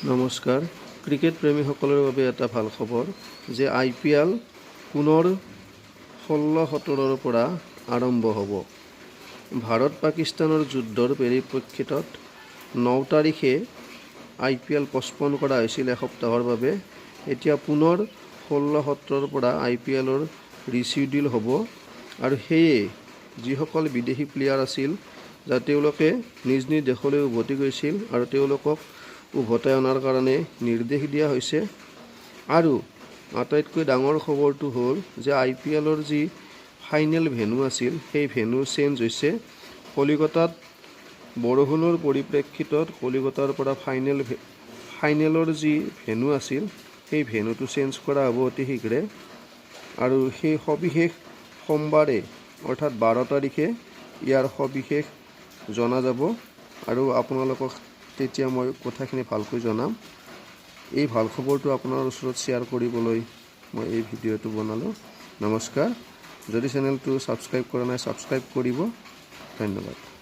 নমস্কাৰ। ক্ৰিকেট প্ৰেমীসকলৰ বাবে এটা ভাল খবৰ যে IPL পুনৰ 16-17 পৰা আৰম্ভ হ'ব। ভাৰত পাকিস্তানৰ যুদ্ধৰ পৰিপ্ৰেক্ষিতত 9 তাৰিখে IPL পষ্টপন কৰা হৈছিল এসপ্তাহৰ বাবে। এতিয়া পুনৰ 16-17 পৰা IPLৰ ৰিচিডিউল হ'ব আৰু সেয়ে যিসকল বিদেশী প্লেয়াৰ আছিল তেওঁলোকে নিজ নিজ দেশলৈ উভতি গৈছিল আৰু তেওঁলোকক উভতাই অনাৰ কাৰণে নিৰ্দেশ দিয়া হৈছে। আৰু আটাইতকৈ ডাঙৰ খবৰটো হ'ল যে IPLৰ যি ফাইনেল ভেন্যু আছিল সেই ভেন্যু চেঞ্জ হৈছে। কলিকতাত বৰষুণৰ পৰিপ্ৰেক্ষিতত কলিকতাৰ পৰা ফাইনেলৰ যি ভেন্যু আছিল সেই ভেন্যুটো চেঞ্জ কৰা হ'ব অতি শীঘ্ৰে আৰু সেই সবিশেষ সোমবাৰে অৰ্থাৎ 12 তাৰিখে ইয়াৰ সবিশেষ জনা যাব আৰু আপোনালোকক তেতিয়া মই কথাখিনি ভালকৈ জনাম। এই ভাল খবৰটো আপোনাৰ ওচৰত শ্বেয়াৰ কৰিবলৈ মই এই ভিডিঅ'টো বনালোঁ। নমস্কাৰ। যদি চেনেলটো ছাবস্ক্ৰাইব কৰা নাই ছাবস্ক্ৰাইব কৰিব। ধন্যবাদ।